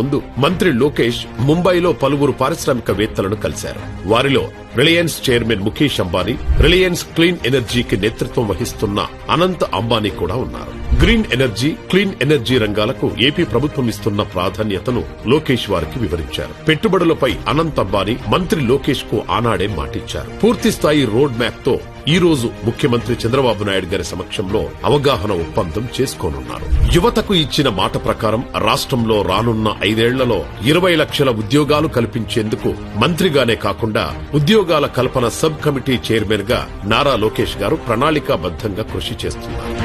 ముందు మంత్రి లోకేష్ ముంబైలో పలువురు పారిశ్రామికవేత్తలను కలిశారు. వారిలో Reliance chairman Mukesh Ambani, Reliance clean ఎనర్జీకి నేతృత్వం వహిస్తున్న అనంత్ అంబానీ కూడా ఉన్నారు. గ్రీన్ ఎనర్జీ, క్లీన్ ఎనర్జీ రంగాలకు ఏపీ ప్రభుత్వం ఇస్తున్న ప్రాధాన్యతను లోకేష్ వారికి వివరించారు. పెట్టుబడులపై అనంత్ అంబానీ మంత్రి లోకేష్ కు ఆనాడే మాటిచ్చారు. పూర్తిస్థాయి రోడ్ మ్యాప్ తో ఈ రోజు ముఖ్యమంత్రి చంద్రబాబు నాయుడు గారి సమక్షంలో అవగాహన ఒప్పందం చేసుకోనున్నారు. యువతకు ఇచ్చిన మాట ప్రకారం రాష్ట్రంలో రానున్న 5 ఏళ్లలో 20 లక్షల ఉద్యోగాలు కల్పించేందుకు మంత్రిగానే కాకుండా ఉద్యోగాల కల్పన సబ్ కమిటీ చైర్మన్ గా నారా లోకేష్ గారు ప్రణాళికాబద్దంగా కృషి చేస్తున్నారు.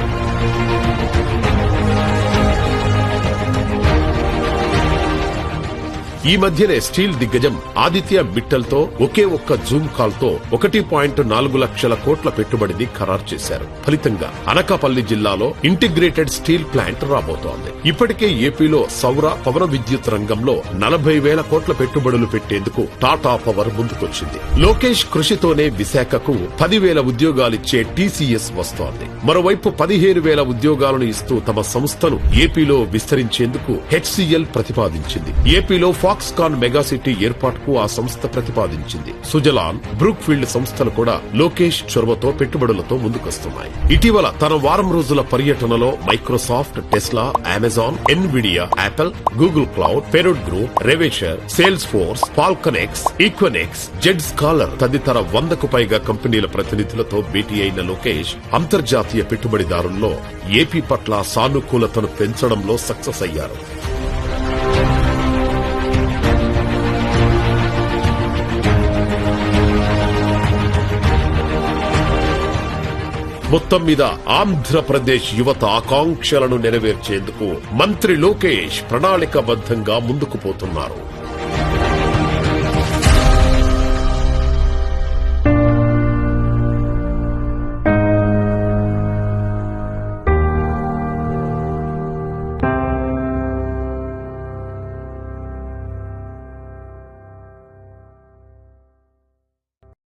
ఈ మధ్యనే స్టీల్ దిగ్గజం ఆదిత్య మిట్టల్ తో ఒకే ఒక్క జూమ్ కాల్ తో 1.4 లక్షల కోట్ల పెట్టుబడిని ఖరారు చేశారు. ఫలితంగా అనకాపల్లి జిల్లాలో ఇంటిగ్రేటెడ్ స్టీల్ ప్లాంట్ రాబోతోంది. ఇప్పటికే ఏపీలో సౌర పవన విద్యుత్ రంగంలో 40,000 కోట్ల పెట్టుబడులు పెట్టేందుకు టాటా పవర్ ముందుకొచ్చింది. లోకేష్ కృషితోనే విశాఖకు 10,000 ఉద్యోగాలిచ్చే టీసీఎస్ వస్తోంది. మరోవైపు 15,000 ఉద్యోగాలను ఇస్తూ తమ సంస్థను ఏపీలో విస్తరించేందుకు హెచ్సీఎల్ ప్రతిపాదించింది. ఏపీలో ఫాక్స్కాన్ మెగాసిటీ ఏర్పాటుకు ఆ సంస్థ ప్రతిపాదించింది. సుజలాన్, బ్రూక్ ఫీల్డ్ సంస్థలు కూడా లోకేష్ చొరవతో పెట్టుబడులతో ముందుకొస్తున్నాయి. ఇటీవల తన వారం రోజుల పర్యటనలో Microsoft, Tesla, Amazon, Nvidia, Apple, Google cloud, Perot group, రెవేషర్, Salesforce, FalconX, Equinix, Zscaler తదితర 100కు పైగా కంపెనీల ప్రతినిధులతో భేటీ అయిన లోకేష్ అంతర్జాతీయ పెట్టుబడిదారుల్లో ఏపీ పట్ల సానుకూలతను పెంచడంలో సక్సెస్ అయ్యారు. మొత్తం మీద ఆంధ్రప్రదేశ్ యువత ఆకాంక్షలను నెరవేర్చేందుకు మంత్రి లోకేష్ ప్రణాళికాబద్దంగా ముందుకు పోతున్నారు.